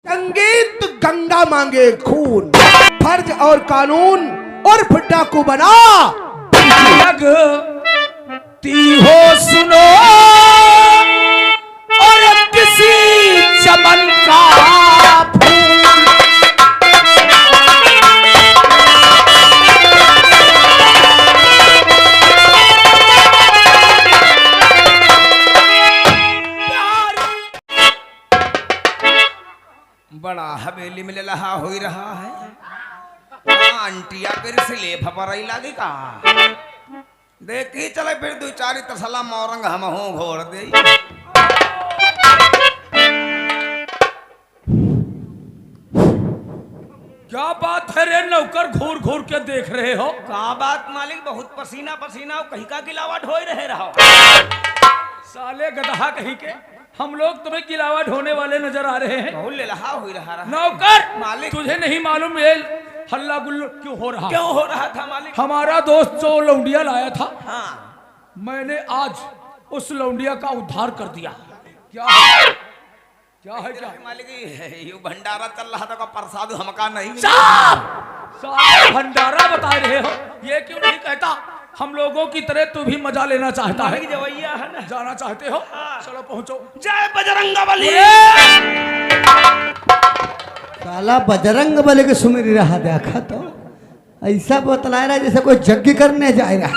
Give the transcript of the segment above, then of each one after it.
संगीत गंगा मांगे खून, फर्ज और कानून और डाकू बना लगती हो सुनो और किसी चमन का फूल। बड़ा हवेली में लहा हो रहा है। आंटिया फिर से ले फपराई लागी का देखी चले फिर दो चारी तसला मोरंग हम हो घोर दे। क्या बात है रे नौकर, घूर घूर के देख रहे हो? का बात मालिक, बहुत पसीना पसीना कहीं का गिलावट हो रहे रहो। साले गधा कहीं के, हम लोग तुम्हें गिलावट होने वाले नजर आ रहे हैं। बहुत लहा हो रहा है। नौकर मालिक, तुझे नहीं मालूम ये हल्ला गुल्ला क्यों हो रहा? क्यों हो रहा था मालिक? हमारा दोस्त जो लौंडिया लाया था, हाँ, मैंने आज उस लौंडिया का उद्धार कर दिया। क्या है? क्या है क्या? मालिक ये भंडारा चल रहा था, का प्रसाद हमका नहीं साले भंडारा बता रहे हो? ये क्यों नहीं कहता हम लोगों की तरह तू भी मजा लेना चाहता है? जवैया है ना, जाना चाहते हो? चलो पहुंचो। जय बजरंगबली। साला बजरंग बली के सुमिर रहा, देखा तो ऐसा बतला रहा जैसे कोई यज्ञ करने जा रहा।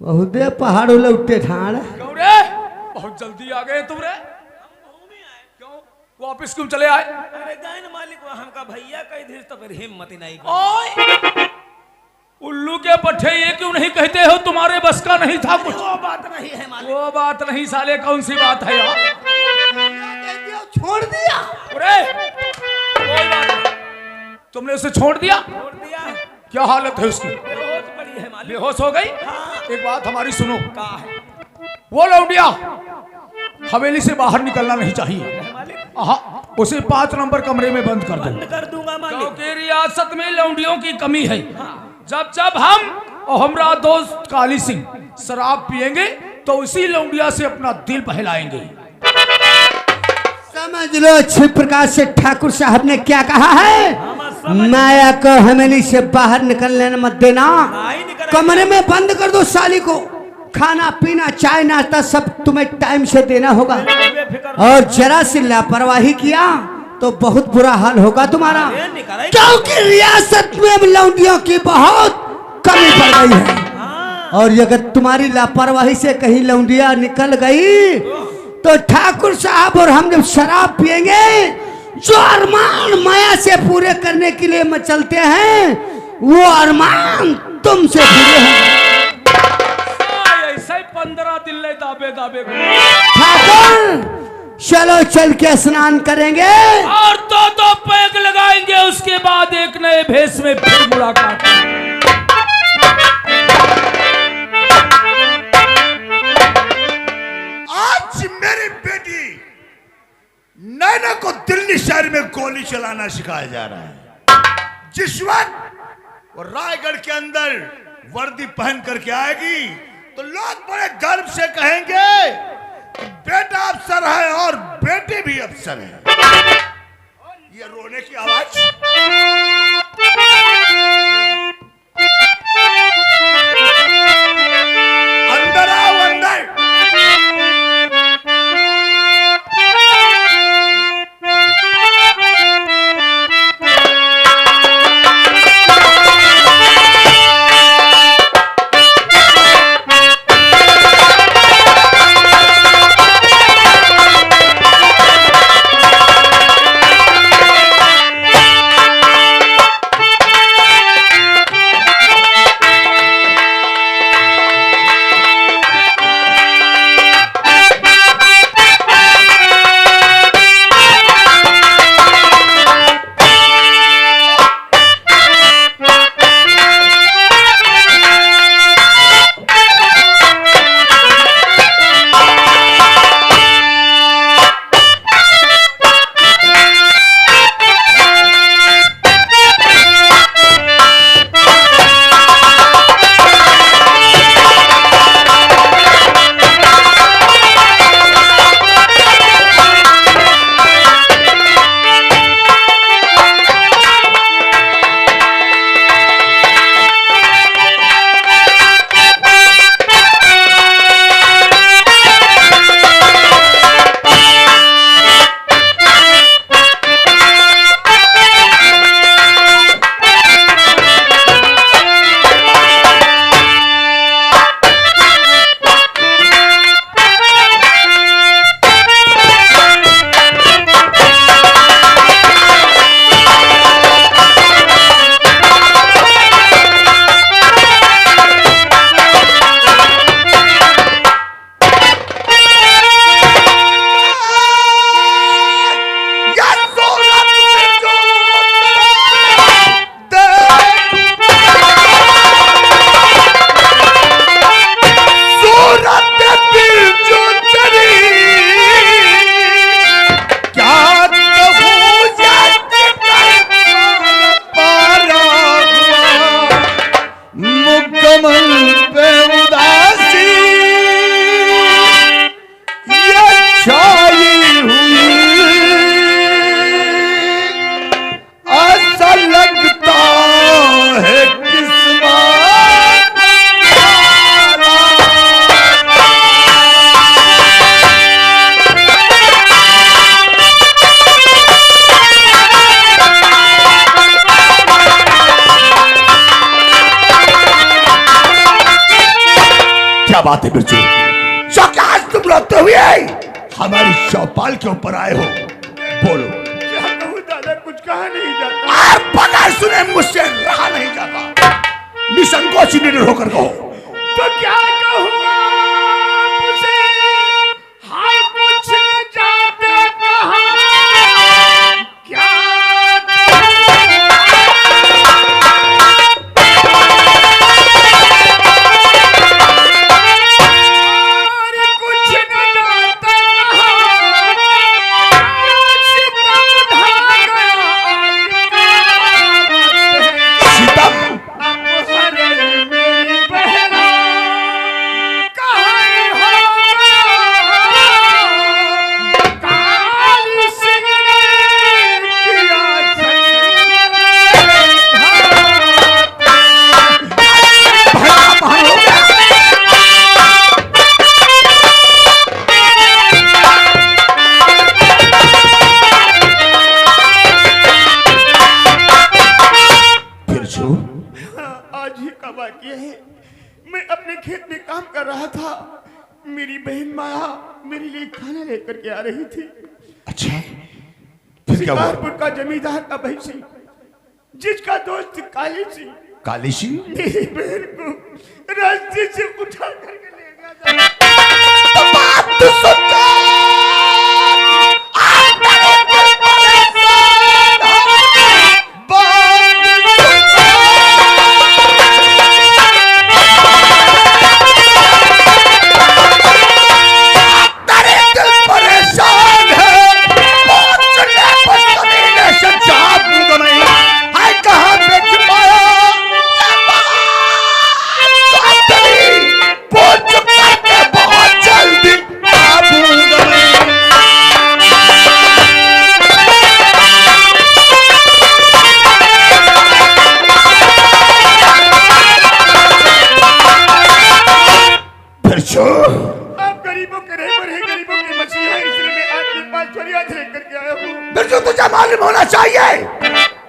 बहुत पहाड़ उठे ठाड़। क्यों रे, बहुत जल्दी आ गए तुम रे? क्यों वापिस क्यों चले आए? अरे गए न मालिक, वो हमका भैया कही धीर तो फिर हिम्मत ही नहीं। ओए उल्लू के पट्टे, ये क्यों नहीं कहते हो तुम्हारे बस का नहीं था कुछ? वो बात नहीं है मालिक। वो बात नहीं साले, कौन सी बात है यार? छोड़ दिया। अरे कोई बात नहीं, तुमने उसे छोड़ दिया? छोड़ दिया। क्या हालत है उसकी? बेहोश पड़ी है मालिक। बेहोश हो गई? हाँ। एक बात हमारी सुनो, का है वो लौंडिया हवेली से बाहर निकलना नहीं चाहिए। मालिक? हाँ, उसे 5 नंबर कमरे में बंद कर दो। बंद कर दूंगा मालिक। क्योंकि रियासत में लौंडियों की कमी है। जब जब हम और हमारा दोस्त काली सिंह शराब पिएंगे तो उसी लौंडिया से अपना दिल बहलाएंगे। समझ लो अच्छी प्रकार से ठाकुर साहब ने क्या कहा है, माया को हवेली से बाहर निकलने मत देना, कमरे में बंद कर दो साली को। खाना पीना चाय नाश्ता सब तुम्हें टाइम से देना होगा, और जरा सी लापरवाही किया तो बहुत बुरा हाल होगा तुम्हारा, क्योंकि रियासत में लौंडियों की बहुत कमी पड़ गई है। और अगर तुम्हारी लापरवाही से कहीं लौंडिया निकल गई तो ठाकुर साहब और हम जब शराब पिएंगे, जो अरमान माया से पूरे करने के लिए मचलते हैं, वो अरमान तुमसे पूरे होंगे। ऐसे 15 दिन ले दाबे दाबे ठाकुर चलो चल के स्नान करेंगे और दो पैग लगाएंगे, उसके बाद एक नए भेष में फिर मुलाकात। आज मेरी बेटी नैना को दिल्ली शहर में गोली चलाना सिखाया जा रहा है। जिस वक्त वो रायगढ़ के अंदर वर्दी पहन करके आएगी तो लोग बड़े गर्व से कहेंगे कि बेटा अफसर है और बेटी भी अफसर है। ये रोने की आवाज अंदर आओ, अंदर। क्या बात है बिरजू? जो क्या आज तुम रोते हुए हमारी चौपाल के ऊपर आए हो? बोलो। क्या कहूँ दादा, कुछ कहा नहीं जाता। आप बगैर सुने मुझसे रहा नहीं जाता। निसंकोच निडर होकर कहो। तो क्या कहूँ आपसे, हाय कुछ जाते कहाँ, क्या खेत में काम कर रहा था, मेरी बहन माया मेरे लिए खाना लेकर के आ रही थी। अच्छा, फिर क्या हुआ? शिकारपुर का जमींदार अभय सिंह, जिसका दोस्त काली सिंह, काली सिंह मेरी बहन को रास्ते से उठा करके ले गया। तो बात तो सुन मालूम होना चाहिए,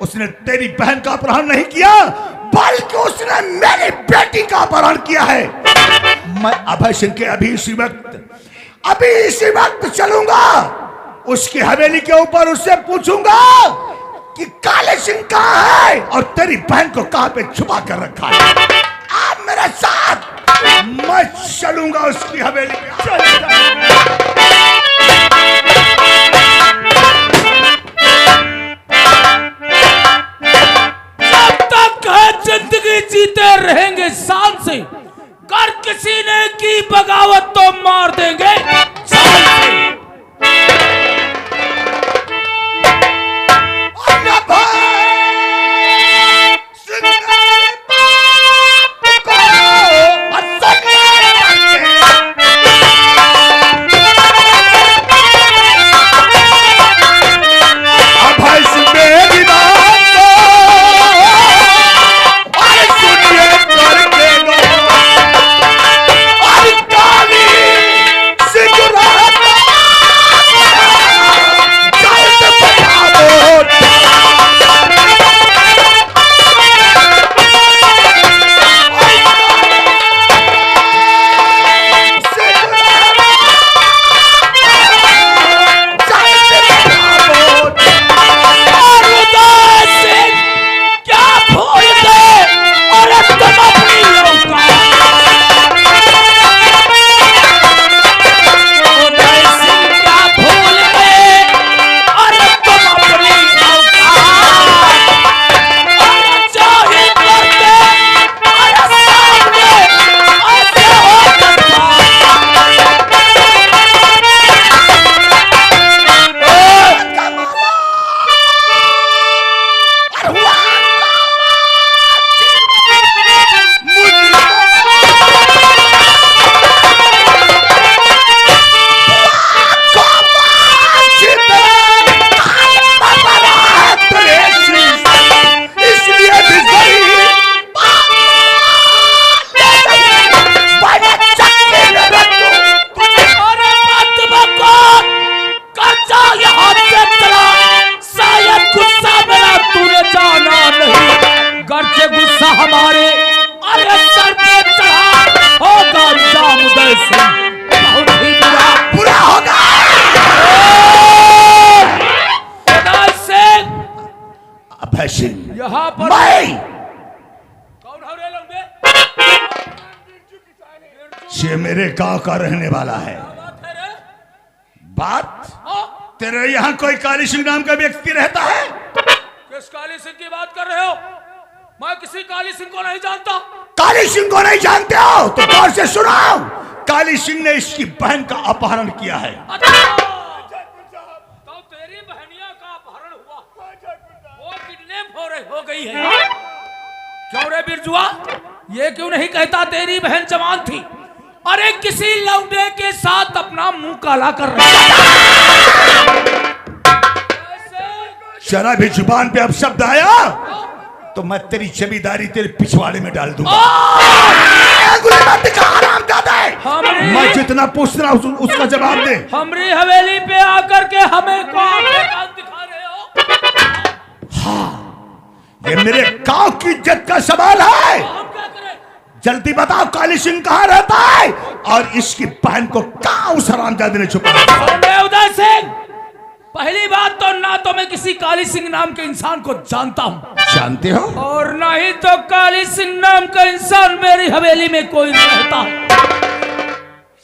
उसने तेरी बहन का अपहरण नहीं किया, बल्कि उसने मेरी बेटी का अपहरण किया है। मैं अभय सिंह के अभी इसी वक्त चलूंगा, उसकी हवेली के ऊपर उससे पूछूंगा कि काले सिंह कहां है और तेरी बहन को कहां पे छुपा कर रखा है। आप मेरे साथ, मैं चलूंगा उसकी हवेली पे। जिंदगी जीते रहेंगे शान से, कर किसी ने की बगावत तो मार देंगे जान से। हमारे अरे सर पे चढ़ा होगा सिंह यहाँ पर मैं कौन हो रे लौंडे? ये मेरे गांव का रहने वाला है। बात है रे? बात हाँ? तेरे यहाँ कोई काली सिंह नाम का व्यक्ति रहता है? किस काली सिंह की बात कर रहे हो? मैं किसी काली सिंह को नहीं जानता। काली सिंह को नहीं जानते हो तो गौर से सुनाओ। काली सिंह ने इसकी बहन का अपहरण किया है। अच्छा, तो तेरी बहनिया का अपहरण हुआ, वो किडनैप हो गई है। क्यों रे बिरजुआ, ये क्यों नहीं कहता तेरी बहन जवान थी? अरे किसी लौंडे के साथ अपना मुंह काला कर रहा है। जरा भी जुबान पे अब शब्द आया तो मैं तेरी जमींदारी तेरे पिछवाड़े में डाल दूंगा। मैं जितना पूछ रहा हूं उसका जवाब दे। हमारी हवेली पे आकर के हमें को आंखें दिखा रहे हो? हाँ, ये मेरे गांव की इज्जत का सवाल है। हम क्या करें? जल्दी बताओ काली सिंह कहाँ रहता है और इसकी बहन को कहाँ उस हरामजादे ने छुपाया? उदय सिंह, पहली बात तो ना तो मैं किसी काली सिंह नाम के इंसान को जानता हूँ, जानते हो? और ना ही तो काली सिंह नाम का इंसान मेरी हवेली में कोई नहीं रहता,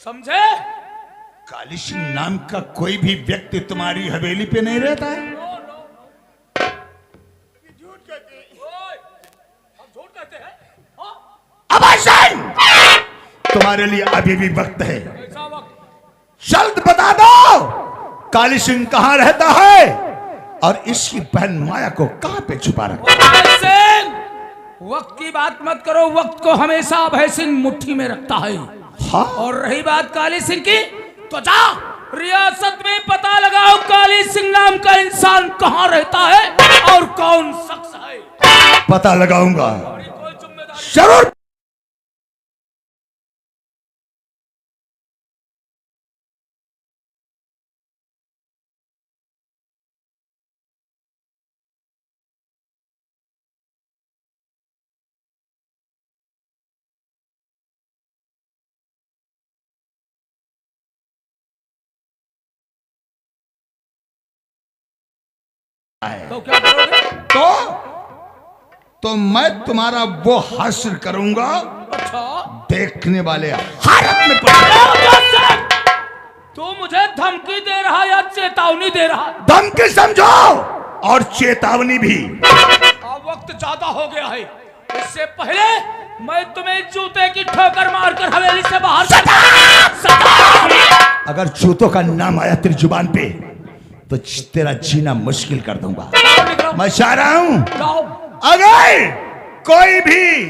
समझे? काली सिंह नाम का कोई भी व्यक्ति तुम्हारी हवेली पे नहीं रहता है? झूठ कहते हैं? अभय सिंह, तुम्हारे लिए अभी भी वक्त है। ऐसा वक्त जल्द बता दो काली सिंह कहाँ रहता है और इसकी बहन माया को कहाँ पे छुपा रखा? अभय सिंह, वक्त की बात मत करो, वक्त को हमेशा अभय सिंह मुट्ठी में रखता है। हाँ? और रही बात काली सिंह की, तो जा रियासत में पता लगाओ काली सिंह नाम का इंसान कहाँ रहता है और कौन शख्स है। पता लगाऊंगा कोई जिम्मेदारी जरूर। तो क्या करोगे? तो मैं तुम्हारा वो हासिल करूंगा अच्छा, देखने वाले हालत में पड़। तू मुझे धमकी दे रहा या चेतावनी दे रहा? धमकी समझो और चेतावनी भी। अब वक्त ज्यादा हो गया है, इससे पहले मैं तुम्हें जूते की ठोकर मारकर हवेली से बाहर अगर जूतों का नाम आया तेरी जुबान पे तो तेरा जीना मुश्किल कर दूंगा। मैं चाह रहा हूं अगर कोई भी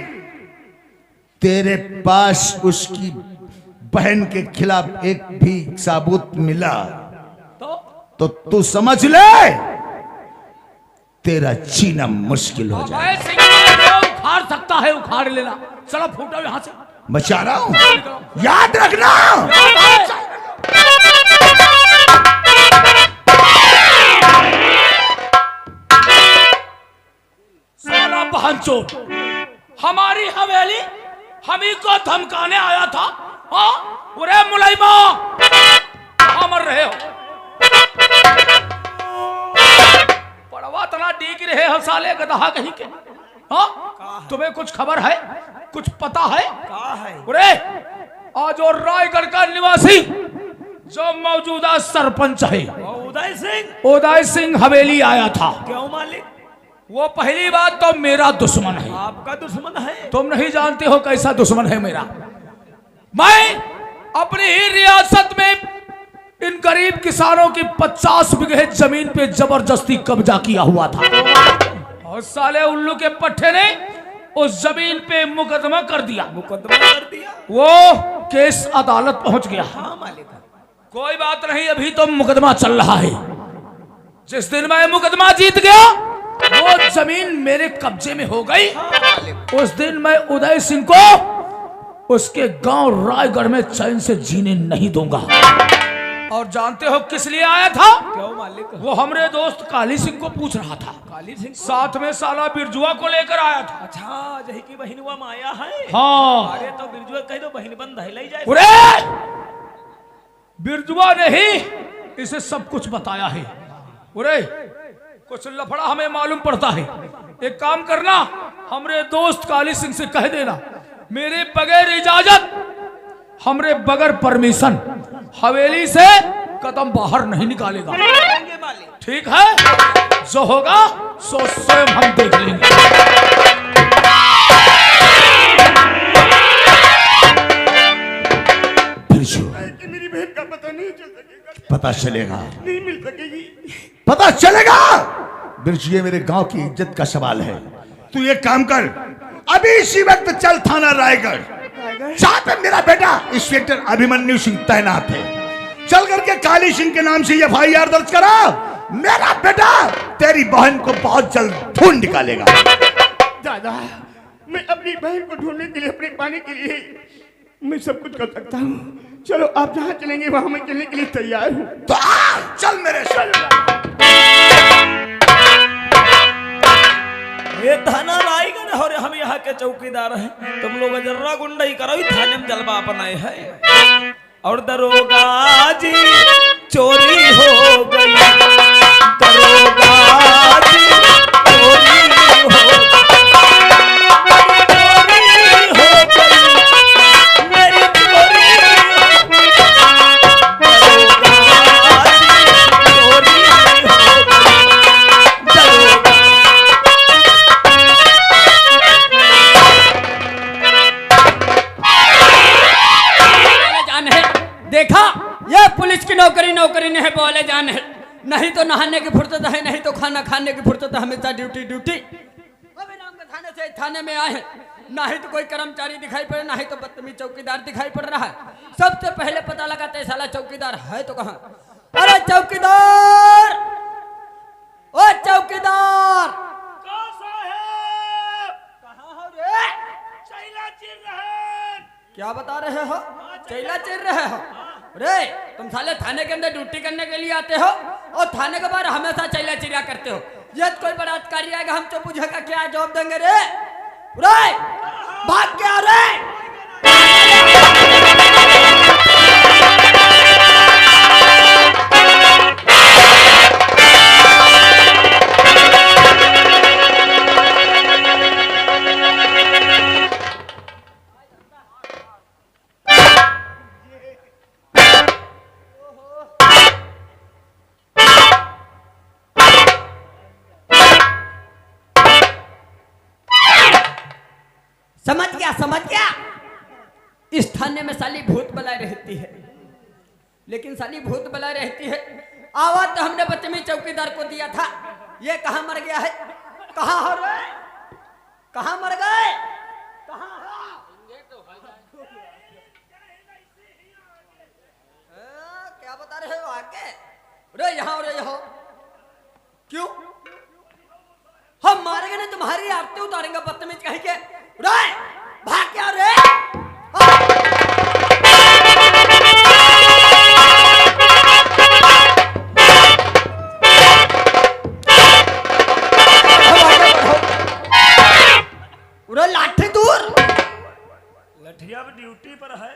तेरे पास उसकी बहन के खिलाफ एक भी सबूत मिला तो तू समझ ले तेरा जीना मुश्किल हो जाए। उखाड़ सकता है, उखाड़ लेना। चलो फूटो यहां से। मैं चाह रहा हूं याद रखना। साला बहनचोद, हमारी हवेली हमी को धमकाने आया था। हाँ, उरे मुलाइमा, कहाँ मर रहे हो? पड़वा तना डीक रहे हो साले गधा कहीं के। हाँ, तुम्हें कुछ खबर है, कुछ पता है? उरे आज और रायगढ़ का निवासी जो मौजूदा सरपंच है उदय सिंह हवेली आया था। क्यों मालिक? वो पहली बात तो मेरा दुश्मन है। आपका दुश्मन है? तुम नहीं जानते हो कैसा दुश्मन है मेरा। मैं अपनी ही रियासत में इन गरीब किसानों की 50 बीघे जमीन पे जबरदस्ती कब्जा किया हुआ था और साले उल्लू के पट्टे ने उस जमीन पे मुकदमा कर दिया। मुकदमा कर दिया? वो केस अदालत पहुंच गया। हाँ मालिक। कोई बात नहीं, अभी तो मुकदमा चल रहा है। जिस दिन मैं मुकदमा जीत गया, वो जमीन मेरे कब्जे में हो गई। उस दिन मैं उदय सिंह को उसके गांव रायगढ़ में चैन से जीने नहीं दूंगा। और जानते हो किस लिए आया था? क्यों मालिक? वो हमरे दोस्त काली सिंह को पूछ रहा था। काली सिंह? साथ में साला बिरजुआ को लेकर आया था। अच्छा, जही की बहन हुआ माया है। हाँ। अरे तो बिरजुआ कह दो बहन बंद है ले जाए। उरे! बिरजुआ ने ही इसे सब कुछ बताया है। उरे, कुछ लफड़ा हमें मालूम पड़ता है। एक काम करना, हमरे दोस्त काली सिंह से कह देना मेरे बगैर इजाजत, हमरे बगैर परमिशन हवेली से कदम बाहर नहीं निकालेगा। ठीक है, जो होगा सो स्वयं हम देख लेंगे। कि मेरी बहन का पता नहीं चल सकेगा। पता चलेगा, नहीं मिल सकेगी। पता चलेगा। बिरजू, ये मेरे गांव की इज्जत का सवाल है। तू ये काम कर, अभी इसी वक्त चल थाना रायगढ़, जहां पे मेरा बेटा इंस्पेक्टर अभिमन्यु सिंह तैनात है। चल करके काली सिंह के नाम से FIR दर्ज करा। मेरा बेटा तेरी बहन को बहुत जल्द ढूंढ निकालेगा। दादा, मैं अपनी बहन को ढूंढने के लिए, अपने पाने के लिए मैं सब कुछ कर सकता हूँ। चलो आप जहाँ चलेंगे वहां मैं चलने के लिए तैयार हूँ। तो आ, चल मेरे साथ। ये थाना रायगढ़ और हम यहाँ के चौकीदार हैं। तुम लोग जर्रा गुंडाई करो, थाने में जलवा अपनाए है। और दरोगा जी चोरी हो गई, दरोगा जी चोरी हो गई, मेरी चोरी हो गई, दरोगा जी चोरी हो गई, दरोगा। देखा, ये पुलिस की नौकरी नहीं है, बोले जान है। नहीं तो नहाने की फुर्सत है, नहीं तो खाना खाने की फुर्सत है, हमेशा ड्यूटी ड्यूटी। अभी नाम के थाने से थाने में आए हैं, ना ही तो कोई कर्मचारी दिखाई पड़े, ना ही तो बदतमीज चौकीदार दिखाई पड़ रहा है। सबसे पहले पता लगाते हैं साला चौकीदार है तो कहाँ। अरे चौकीदार, ओ चौकीदार, क्या बता रहे हो? चैला चिर रहे हो? रे तुम साले थाने के अंदर ड्यूटी करने के लिए आते हो और थाने के बाहर हमेशा चैला चिरिया करते हो। यदि कोई बलात्कारी आएगा हम तो पूछेगा क्या जवाब देंगे रे? रे भाग क्या रे? समझ गया। इस थाने में साली भूत बलाय रहती है, लेकिन साली भूत बलाय रहती है। आवाज तो हमने बदतमीज चौकीदार को दिया था। ये कहाँ मर गया है? कहाँ हो रे? कहाँ मर गए? कहाँ क्या बता रहे हो आगे? रे यहाँ रे यहाँ क्यों? हम मारेंगे नहीं, तुम्हारी आरती उतारेंगे बदतमीज कहीं के। रे भाग क्या रे? लाठी दूर, लठिया ड्यूटी पर है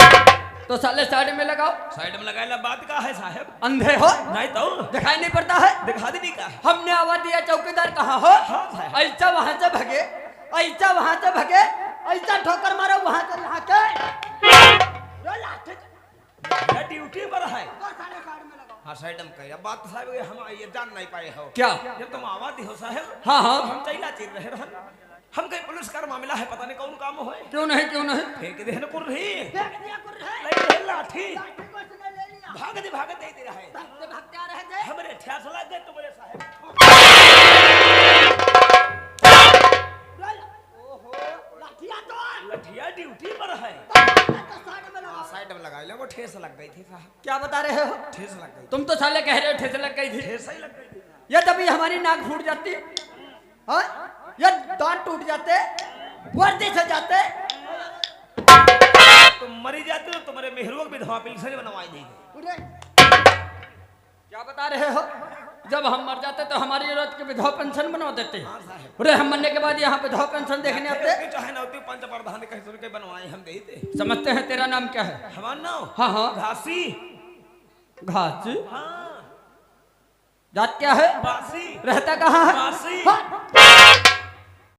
तो साले साइड में लगाओ। साइड में लगाए बात का है साहब? अंधे हो? नहीं तो दिखाई नहीं पड़ता है? दिखा दी का। हमने आवाज दिया चौकीदार कहाँ हो? ऐसा वहां से भगे, ऐसा वहां से भगे, ऐसा ठोकर मारो वहां से यहाँ के। ड्यूटी पर है। हाँ साइड में कही बात साहब, हम ये जान नहीं पाए हो क्या? जब तुम आवाज दी हो साहब, हाँ हाँ, हम चैला चिर रहे रहन। हम कहीं पुलिस का मामला है, पता नहीं कौन काम हो। क्यों नहीं क्यों नहीं? फेंक दे न कुर्री, लाठी भाग दे रहा है। हमरे ठ्यास लग गए तुम्हारे साहब। लठिया ड्यूटी पर है। साइड में लगा ले, वो ठेस लग गई थी साहब। क्या बता रहे हो? ठेस लग गई। तुम तो साले कह रहे हो ठेस लग गई थी। ठेस ही लग गई थी। ये तभी हमारी नाक फूट जाती, हाँ? ये दांत टूट जाते, वर्दी से जाते, तुम मरी जाते हो, तुम्हारे मेहरुआ विधवा पेंशन बनवाई देगी। क्या बता रहे हो? जब हम मर जाते तो हमारी औरत की विधवा पेंशन बनवा देते। अरे हम मरने के बाद यहाँ विधवा पेंशन देखने आते। चाहे नौती पंच प्रधान कहीं सुन के बनवाए हम देते। समझते हैं। तेरा नाम क्या है? हमारा नाम? हाँ हाँ, घासी। घासी? हाँ। जात क्या है? बासी। रहता कहाँ है? बासी। हाँ?